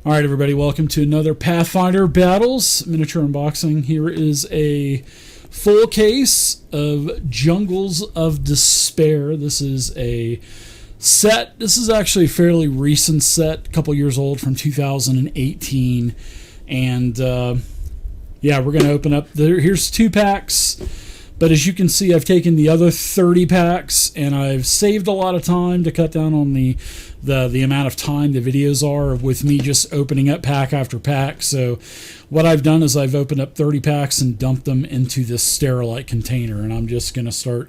All right, everybody, welcome to another Pathfinder Battles miniature unboxing. Here is a full case of Jungles of Despair. This is a set. This is actually a fairly recent set, a couple years old, from 2018. And yeah, we're going to open up. Here's 2 packs. But as you can see, I've taken the other 30 packs and I've saved a lot of time to cut down on the amount of time the videos are with me just opening up pack after pack. So what I've done is I've opened up 30 packs and dumped them into this Sterilite container. And I'm just going to start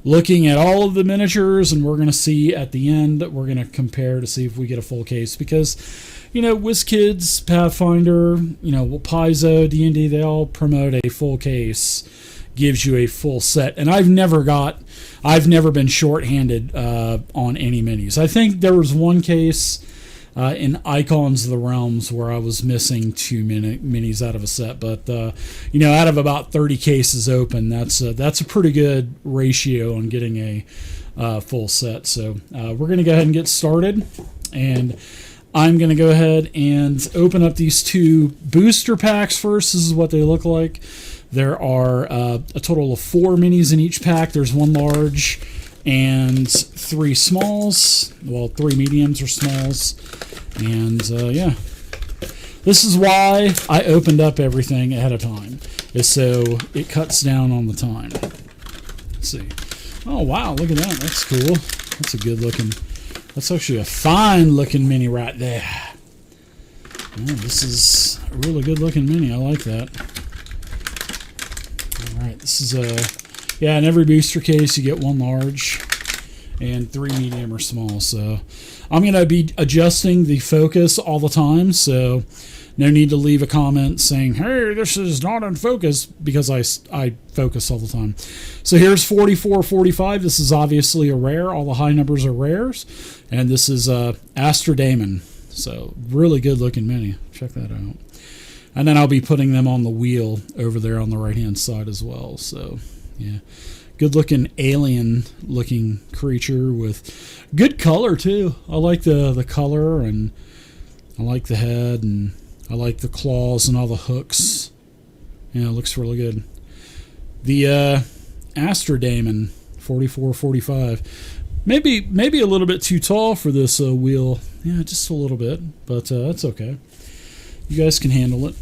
looking at all of the miniatures, and we're going to see at the end, we're going to compare to see if we get a full case. Because, you know, WizKids, Pathfinder, you know, Paizo, D&D, they all promote a full case. Gives you a full set, and I've never been shorthanded on any minis. I think there was one case in Icons of the Realms where I was missing 2 minis out of a set, but you know, out of about 30 cases open, that's a pretty good ratio on getting a full set. So we're going to go ahead and get started, and I'm going to go ahead and open up these 2 booster packs first. This is what they look like. There are a total of 4 minis in each pack. There's 1 large and 3 smalls. Well, 3 mediums or smalls. And yeah, this is why I opened up everything ahead of time, is so it cuts down on the time. Let's see. Oh, wow, look at that. That's cool. That's a good looking, that's actually a fine looking mini right there. Oh, this is a really good looking mini. I like that. Alright, this is yeah, in every booster case you get 1 large and 3 medium or small. So I'm going to be adjusting the focus all the time, so no need to leave a comment saying, hey, this is not in focus, because I focus all the time. So here's 4445. This is obviously a rare. All the high numbers are rares. And this is Astrodamon. So really good looking mini. Check that out. And then I'll be putting them on the wheel over there on the right-hand side as well. So, yeah. Good-looking, alien-looking creature with good color, too. I like the color, and I like the head, and I like the claws and all the hooks. Yeah, it looks really good. The Astrodamon, 4445. Maybe a little bit too tall for this wheel. Yeah, just a little bit, but that's okay. You guys can handle it.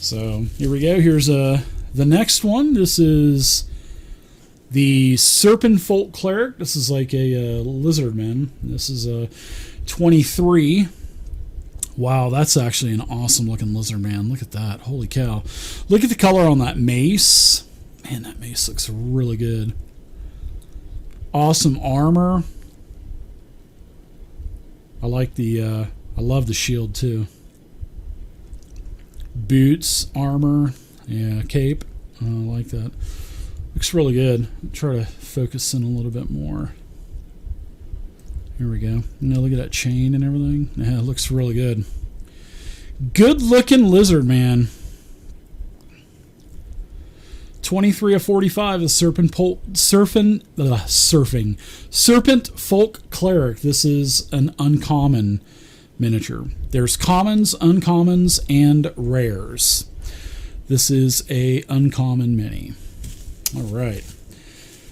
So here we go. Here's the next one. This is the Serpent Folk Cleric. This is like a lizard man. This is a 23. Wow, that's actually an awesome looking lizard man. Look at that. Holy cow. Look at the color on that mace. Man, that mace looks really good. Awesome armor. I like the I love the shield too. Boots, armor, yeah, cape. I like that. Looks really good. I'll try to focus in a little bit more. Here we go. You know, look at that chain and everything. Yeah, it looks really good. Good looking lizard man. 23 of 45 is Serpent Folk Cleric. This is an uncommon miniature. There's commons, uncommons, and rares. This is a uncommon mini. All right.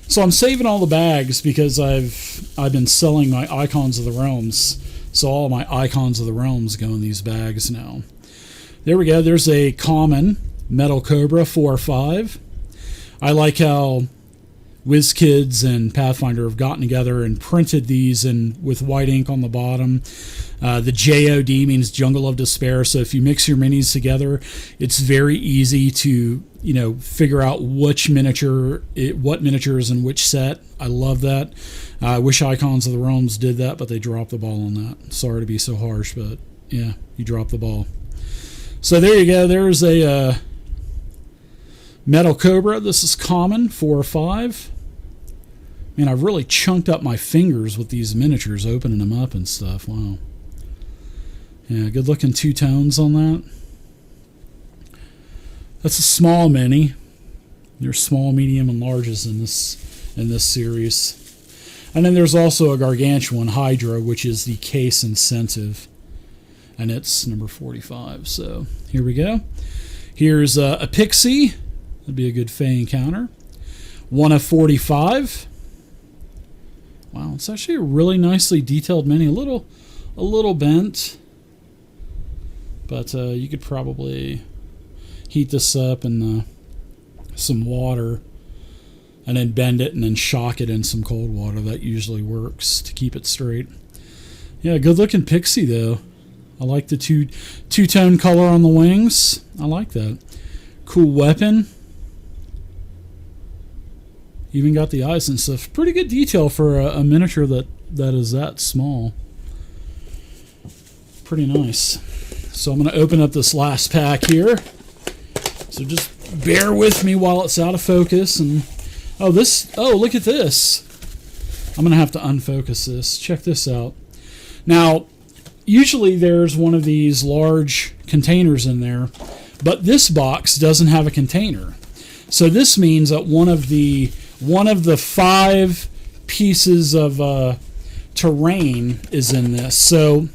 So I'm saving all the bags because I've been selling my Icons of the Realms. So all my Icons of the Realms go in these bags now. There we go. There's a common Metal Cobra 4/5. I like how WizKids and Pathfinder have gotten together and printed these with white ink on the bottom. The JOD means Jungle of Despair, so if you mix your minis together, it's very easy to, you know, figure out what miniature is in which set. I love that. I wish Icons of the Realms did that, but they dropped the ball on that. Sorry to be so harsh, but yeah, you dropped the ball. So there you go. There's a Metal Cobra. This is common, 4/5. Man, I've really chunked up my fingers with these miniatures, opening them up and stuff. Wow. Yeah, good looking 2 tones on that. That's a small mini. There's small, medium, and larges in this series. And then there's also a gargantuan Hydra, which is the case incentive. and it's number 45. So here we go. Here's a pixie. That'd be a good Fey encounter. 1 of 45. Wow, it's actually a really nicely detailed mini. A little bent, but you could probably heat this up in some water and then bend it and then shock it in some cold water. That usually works to keep it straight. Yeah, good looking pixie though. I like the two-tone color on the wings. I like that. Cool weapon. Even got the eyes and stuff. Pretty good detail for a miniature that is that small. Pretty nice. So I'm going to open up this last pack here. So just bear with me while it's out of focus. And oh, look at this. I'm going to have to unfocus this. Check this out. Now, usually there's one of these large containers in there, but this box doesn't have a container. So this means that one of the 5 pieces of terrain is in this. So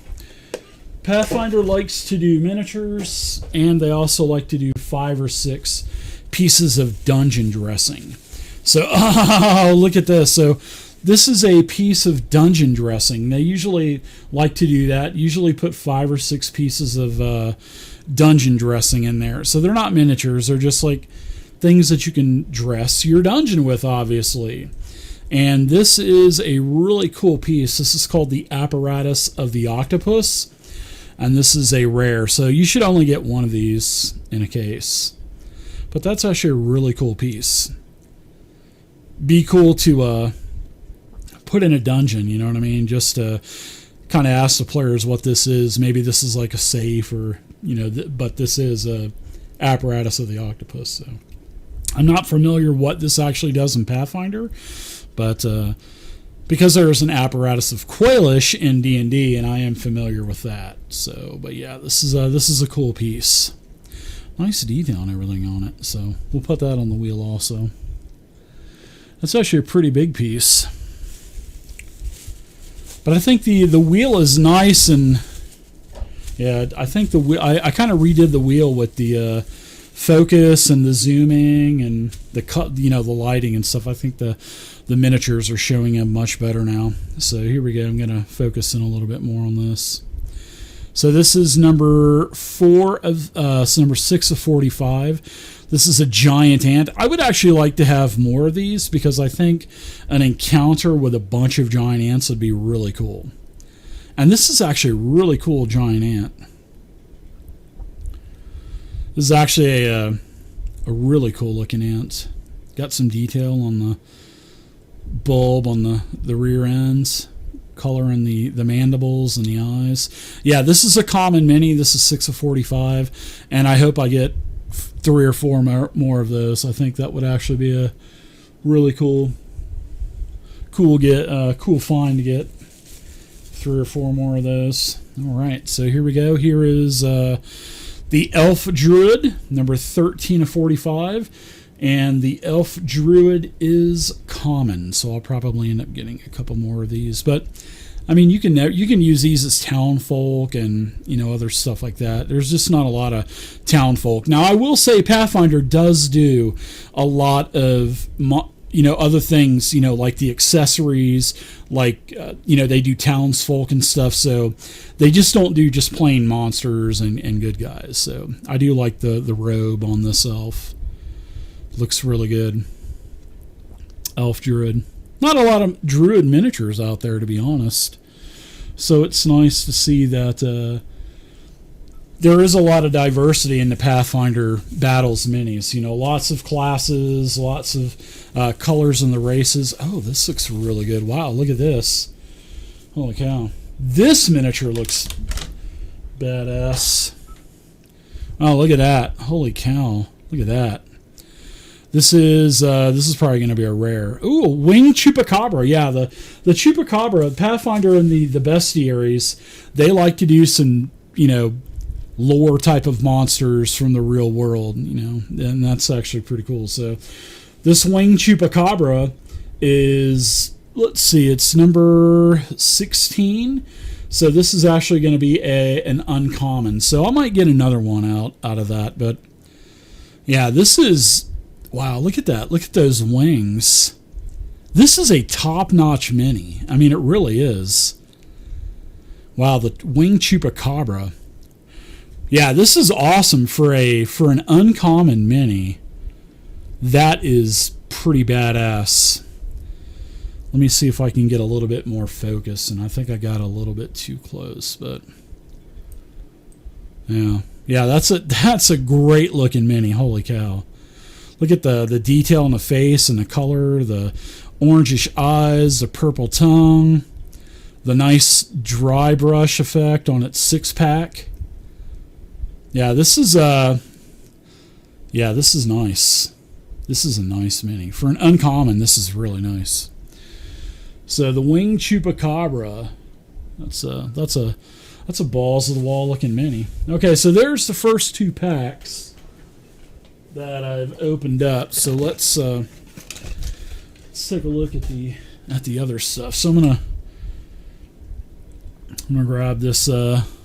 Pathfinder likes to do miniatures, and they also like to do 5 or 6 pieces of dungeon dressing. So, oh, look at this. So this is a piece of dungeon dressing. They usually like to do that. Usually put 5 or 6 pieces of dungeon dressing in there. So they're not miniatures. They're just like things that you can dress your dungeon with, obviously. And this is a really cool piece. This is called the Apparatus of the Octopus. And this is a rare. So you should only get one of these in a case. But that's actually a really cool piece. Be cool to put in a dungeon, you know what I mean? Just to kind of ask the players what this is. Maybe this is like a safe or, but this is a Apparatus of the Octopus. So I'm not familiar what this actually does in Pathfinder, but because there's an Apparatus of Quailish in D&D, and I am familiar with that. So, but yeah, this is a cool piece. Nice detail and everything on it. So we'll put that on the wheel also. That's actually a pretty big piece. But I think the wheel is nice, and yeah, I think the wheel. I kind of redid the wheel with the focus and the zooming and the lighting and stuff. I think the miniatures are showing up much better now. So here we go. I'm going to focus in a little bit more on this. So this is number 6 of 45. This is a giant ant. I would actually like to have more of these because I think an encounter with a bunch of giant ants would be really cool. And this is actually a really cool giant ant. This is actually a really cool looking ant. Got some detail on the bulb on the rear ends. Color in the mandibles and the eyes. Yeah, this is a common mini. This is 6 of 45. And I hope I get 3 or 4 more of those. I think that would actually be a really cool find to get 3 or 4 more of those. All right, so here we go. Here is the Elf Druid, number 13 of 45. And the Elf Druid is common, so I'll probably end up getting a couple more of these. But I mean, you can use these as townfolk and other stuff like that. There's just not a lot of townfolk. Now, I will say Pathfinder does do a lot of other things, like the accessories, like they do townsfolk and stuff. So they just don't do just plain monsters and good guys. So I do like the robe on this elf. Looks really good. Elf Druid. Not a lot of Druid miniatures out there, to be honest. So it's nice to see that there is a lot of diversity in the Pathfinder Battles minis. Lots of classes, lots of colors in the races. Oh, this looks really good. Wow, look at this. Holy cow. This miniature looks badass. Oh, look at that. Holy cow. Look at that. This is probably going to be a rare. Ooh, Wingchupacabra. Yeah, the Chupacabra, Pathfinder and the Bestiaries, they like to do some, lore type of monsters from the real world, and that's actually pretty cool. So this Wingchupacabra is, let's see, it's number 16. So this is actually going to be an uncommon. So I might get another one out of that. But yeah, this is, wow, look at that. Look at those wings. This is a top-notch mini. I mean, it really is. Wow, the Wingchupacabra. Yeah, this is awesome for an uncommon mini. That is pretty badass. Let me see if I can get a little bit more focus, and I think I got a little bit too close, but yeah, that's a great looking mini. Holy cow! Look at the detail on the face and the color, the orangish eyes, the purple tongue, the nice dry brush effect on its 6-pack. Yeah, this is nice. This is a nice mini for an uncommon. This is really nice. So the Wingchupacabra, that's a balls of the wall looking mini. Okay, so there's the first 2 packs that I've opened up. So let's take a look at the other stuff. So I'm gonna grab this.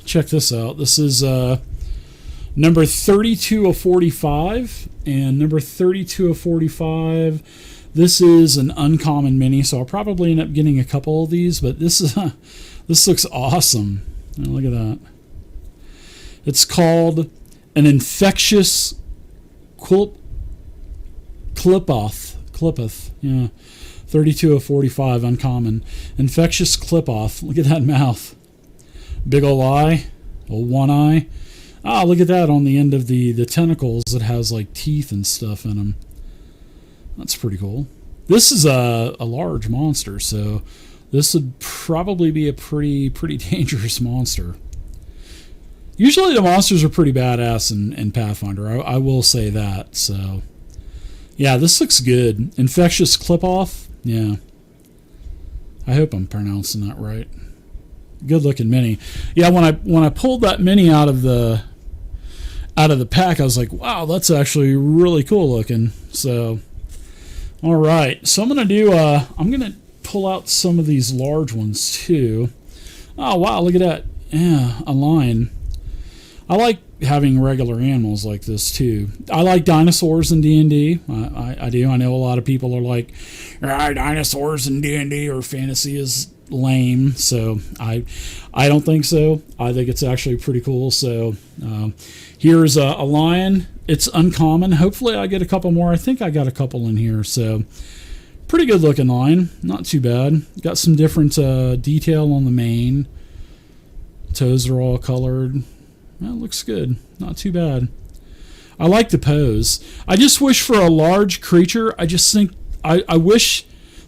Check this out. This is number 32 of 45, and number 32 of 45. This is an uncommon mini, so I'll probably end up getting a couple of these, but this looks awesome. Oh, look at that. It's called an infectious clipoth. Yeah. 32 of 45, uncommon. Infectious clipoth. Look at that mouth. Big ol' eye. One eye. Ah, look at that on the end of the tentacles. It has like teeth and stuff in them. That's pretty cool. This is a large monster, so this would probably be a pretty dangerous monster. Usually the monsters are pretty badass in Pathfinder. I will say that. So yeah, this looks good. Infectious Clipoff. Yeah. I hope I'm pronouncing that right. Good looking mini. Yeah, when I pulled that mini out of the pack, I was like, wow, that's actually really cool looking. So all right, so I'm gonna pull out some of these large ones too. Oh wow, look at that. Yeah, a lion. I like having regular animals like this too. I like dinosaurs in D&D. I do. I know a lot of people are like, dinosaurs in D&D or fantasy is lame. So I don't think so. I think it's actually pretty cool. So here's a lion. It's uncommon. Hopefully I get a couple more. I think I got a couple in here. So pretty good looking lion. Not too bad. Got some different detail on the mane. Toes are all colored. That looks good. Not too bad. I like the pose. I just wish for a large creature, I just think, I wish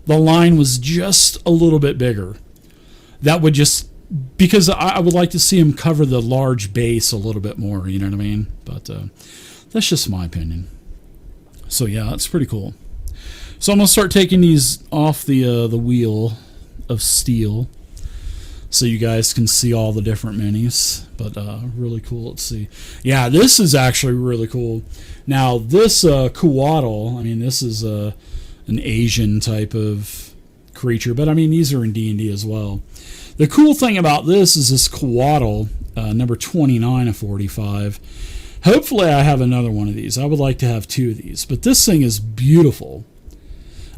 the line was just a little bit bigger. That would just, because I would like to see him cover the large base a little bit more, you know what I mean? But that's just my opinion. So yeah, that's pretty cool. So I'm going to start taking these off the wheel of steel, so you guys can see all the different minis. But really cool. Let's see. Yeah, this is actually really cool. Now this Kuatl, I mean, this is an Asian type of creature, but I mean, these are in D&D as well. The cool thing about this is this Kuatl, number 29 of 45. Hopefully I have another one of these. I would like to have 2 of these, but this thing is beautiful.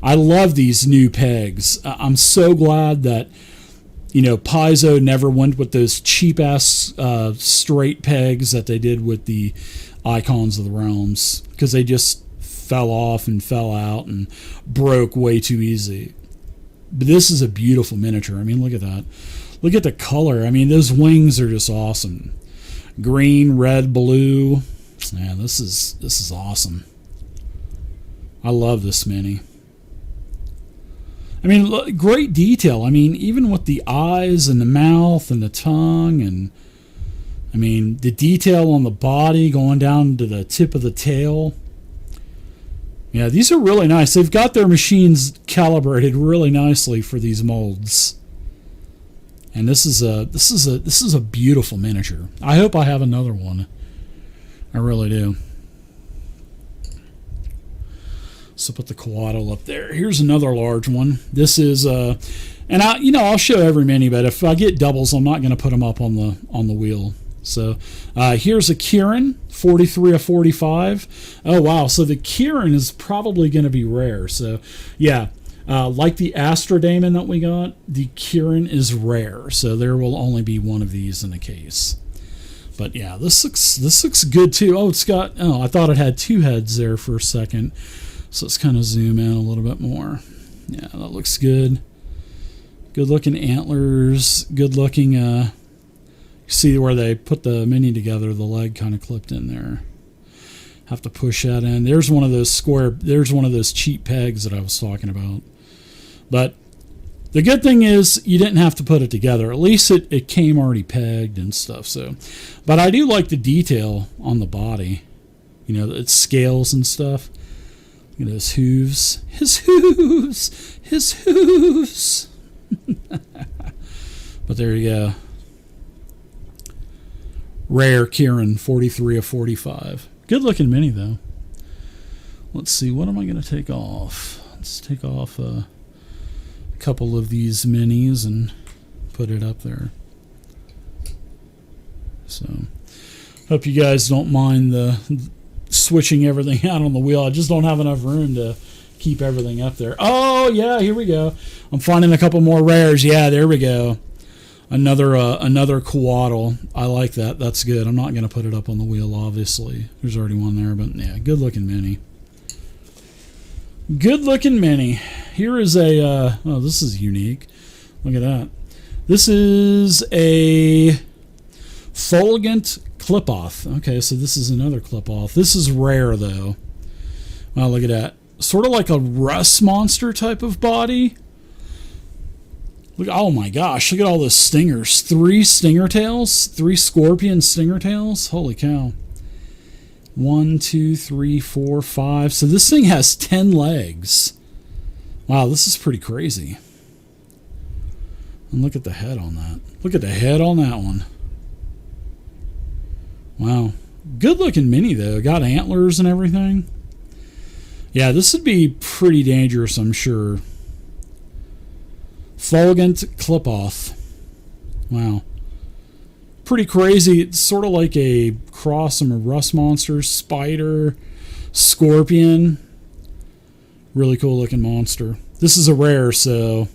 I love these new pegs. I'm so glad that, you know, Paizo never went with those cheap-ass straight pegs that they did with the Icons of the Realms, because they just fell off and fell out and broke way too easy. But this is a beautiful miniature. I mean, look at that. Look at the color. I mean, those wings are just awesome. Green, red, blue. Man, this is awesome. I love this mini. I mean, great detail. I mean, even with the eyes and the mouth and the tongue, and I mean, the detail on the body going down to the tip of the tail. Yeah, these are really nice. They've got their machines calibrated really nicely for these molds. And this is a beautiful miniature. I hope I have another one. I really do. So put the Kuatl up there. Here's another large one. This is, and And I'll show every mini, but if I get doubles, I'm not going to put them up on the wheel. So here's a Kieran, 43 of 45. Oh wow! So the Kieran is probably going to be rare. So yeah, like the Astrodamon that we got, the Kieran is rare. So there will only be one of these in a case. But yeah, this looks good too. Oh, I thought it had two heads there for a second. So let's kind of zoom in a little bit more. Yeah, that looks good. Good looking antlers. Good looking. See where they put the mini together, the leg kind of clipped in there. Have to push that in. There's one of those cheap pegs that I was talking about. But the good thing is you didn't have to put it together. At least it came already pegged and stuff. So, but I do like the detail on the body. It's scales and stuff. Look at his hooves. His hooves. His hooves. But there you go. Rare Kieran, 43 of 45. Good looking mini though. Let's see, what am I going to take off? Let's take off a couple of these minis and put it up there. So, hope you guys don't mind the switching everything out on the wheel. I just don't have enough room to keep everything up there. Oh yeah, here we go. I'm finding a couple more rares. Yeah, there we go. Another Coatl. I like that. That's good. I'm not going to put it up on the wheel, obviously. There's already one there, but yeah, good looking mini. Good looking mini. Here is a, oh, this is unique. Look at that. This is a Fulgent Clip-Off. Okay, so this is another Clip-Off. This is rare, though. Wow, look at that. Sort of like a rust monster type of body. Look, oh my gosh, look at all those stingers. 3 stinger tails, 3 scorpion stinger tails. Holy cow. 1, 2, 3, 4, 5. So this thing has 10 legs. Wow, this is pretty crazy. And look at the head on that. Look at the head on that one. Wow. Good looking mini though. Got antlers and everything. Yeah, this would be pretty dangerous, I'm sure. Fulgent Clip-Off. Wow. Pretty crazy. It's sort of like a cross from a rust monster, spider, scorpion. Really cool looking monster. This is a rare, so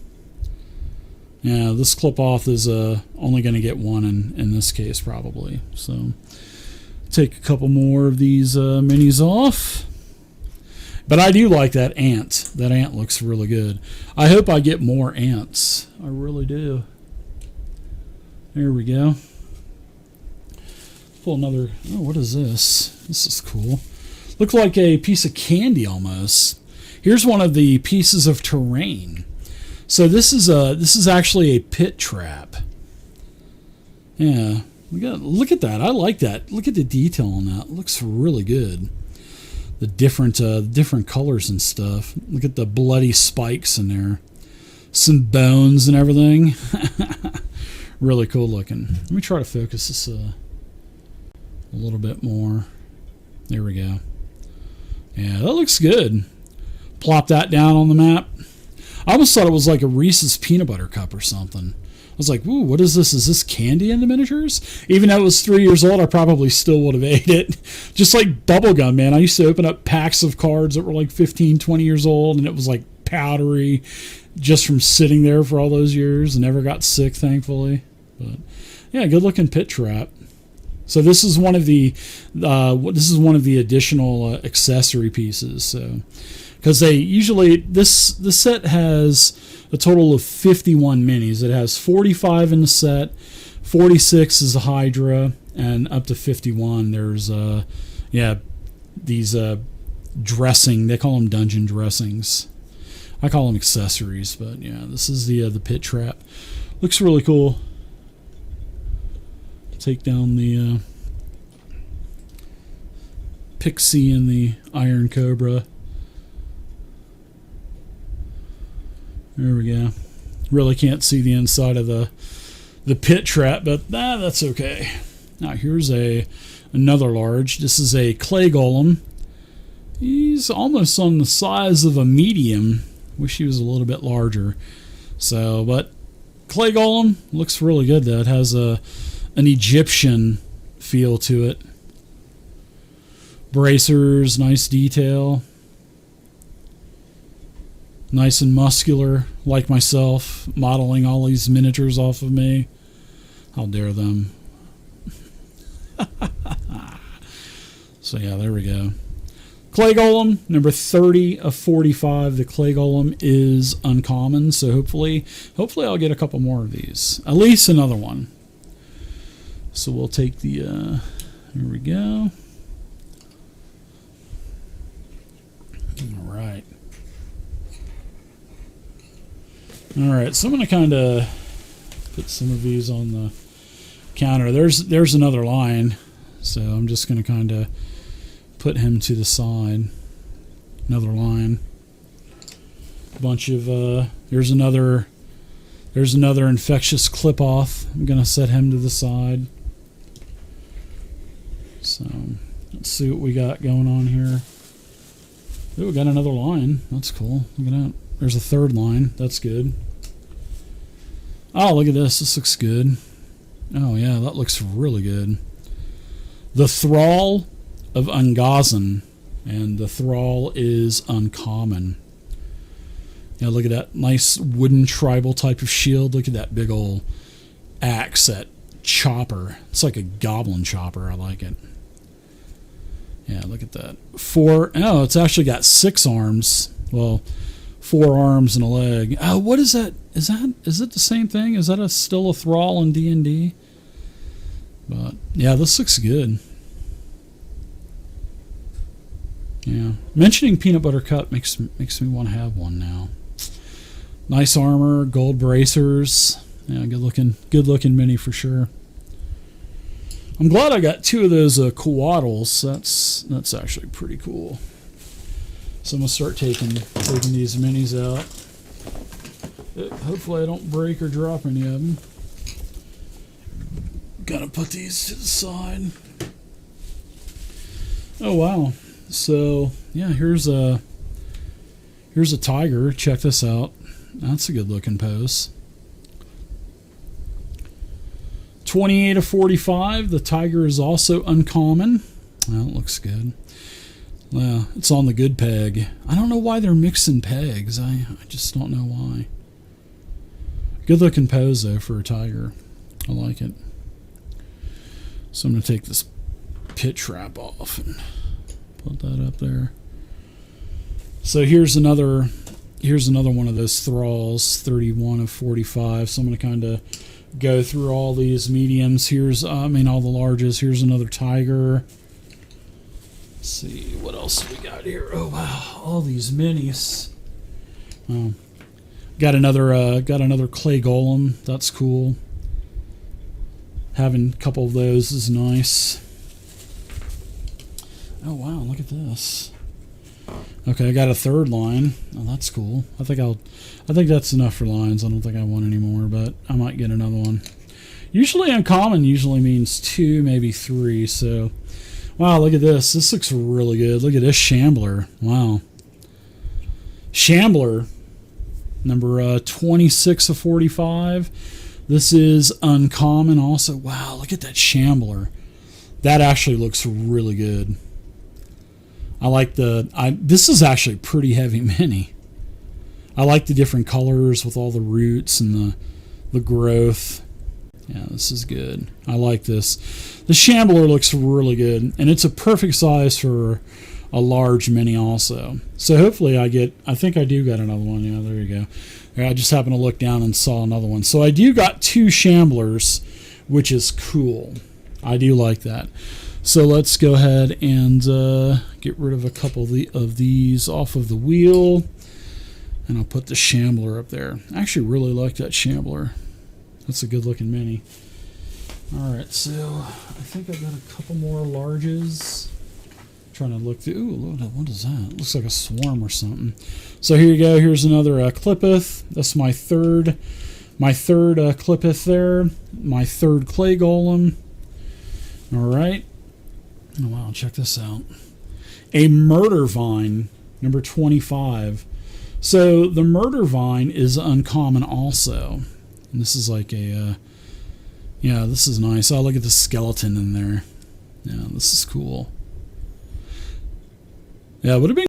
yeah, this Clip-Off is only going to get one in this case probably. So take a couple more of these minis off. But I do like that ant. That ant looks really good. I hope I get more ants. I really do. There we go. Pull another. Oh, what is this? This is cool. Looks like a piece of candy almost. Here's one of the pieces of terrain. So this is actually a pit trap. Yeah. Look at that. I like that. Look at the detail on that. It looks really good. The different colors and stuff. Look at the bloody spikes in there. Some bones and everything. Really cool looking. Let me try to focus this a little bit more. There we go. Yeah, that looks good. Plop that down on the map. I almost thought it was like a Reese's peanut butter cup or something. I was like, ooh, what is this? Is this candy in the miniatures? Even though it was 3 years old, I probably still would have ate it. Just like bubblegum, man. I used to open up packs of cards that were like 15, 20 years old, and it was like powdery just from sitting there for all those years. Never got sick, thankfully. But yeah, good looking pit trap. So this is one of the additional accessory pieces. So because they usually this set has a total of 51 minis. It has 45 in the set, 46 is a Hydra, and up to 51 there's these dressing. They call them dungeon dressings. I call them accessories, but yeah, this is the pit trap. Looks really cool. Take down the Pixie and the Iron Cobra. There we go. Really can't see the inside of the pit trap, but that's okay. Now here's another large. This is a clay golem. He's almost on the size of a medium. Wish he was a little bit larger. So, but Clay Golem looks really good though. It has an Egyptian feel to it. Bracers, nice detail. Nice and muscular, like myself, modeling all these miniatures off of me. How dare them. So yeah, there we go. Clay Golem, number 30 of 45. The Clay Golem is uncommon, so hopefully I'll get a couple more of these. At least another one. So we'll take the, here we go. All right. All right, so I'm going to kind of put some of these on the counter. There's another line, so I'm just going to kind of put him to the side. Another line. A bunch of there's another infectious clip off. I'm going to set him to the side. So let's see what we got going on here. Oh, we got another line. That's cool. Look at that. There's a third line. That's good. Oh, look at this. This looks good. Oh, yeah, that looks really good. The Thrall of Ungazan. And the Thrall is uncommon. Yeah, look at that nice wooden tribal type of shield. Look at that big old axe, that chopper. It's like a goblin chopper. I like it. Yeah, look at that. Oh, it's actually got 6 arms. Well, 4 arms and a leg. Oh, what is that? Is it the same thing? Is that still a Thrall in D&D? But yeah, this looks good. Yeah, mentioning Peanut Butter Cup makes me want to have one now. Nice armor, gold bracers. Yeah, good looking mini for sure. I'm glad I got 2 of those coatls. That's actually pretty cool. So I'm gonna start taking these minis out. Hopefully I don't break or drop any of them. Gonna put these to the side. Oh wow! So yeah, here's a tiger. Check this out. That's a good looking pose. 28 of 45. The tiger is also uncommon. Well, it looks good. Well, it's on the good peg. I don't know why they're mixing pegs. I just don't know why. Good looking pose though for a tiger. I like it. So I'm going to take this pit trap off and put that up there. So here's another one of those Thralls, 31 of 45. So I'm going to kind of go through all these mediums. Here's all the larges. Here's another tiger. Let's see what else we got here. Oh wow, all these minis. Got another Clay Golem. That's cool. Having a couple of those is nice. Oh wow, look at this. Okay, I got a third line. Oh, that's cool. I think that's enough for lines. I don't think I want any more, but I might get another one. Usually uncommon usually means 2, maybe 3, so wow, look at this. This looks really good. Look at this Shambler. Wow. Shambler, number 26 of 45. This is uncommon also. Wow, look at that Shambler. That actually looks really good. I like this is actually pretty heavy mini. I like the different colors with all the roots and the growth. Yeah, this is good. I like this. The Shambler looks really good, and it's a perfect size for a large mini also. So hopefully I think I do got another one. Yeah, there you go. I just happened to look down and saw another one. So I do got 2 Shamblers, which is cool. I do like that. So let's go ahead and get rid of a couple of these off of the wheel. And I'll put the Shambler up there. I actually really like that Shambler. That's a good looking mini. Alright, so I think I've got a couple more larges. Trying to look through. Ooh, what is that? Looks like a swarm or something. So here you go. Here's another Clippeth. That's my third Clippeth there. My third Clay Golem. Alright. Oh, wow, check this out. A Murder Vine, number 25. So the Murder Vine is uncommon also. And this is like a, yeah, this is nice. Oh, look at the skeleton in there. Yeah, this is cool. Yeah, it would have been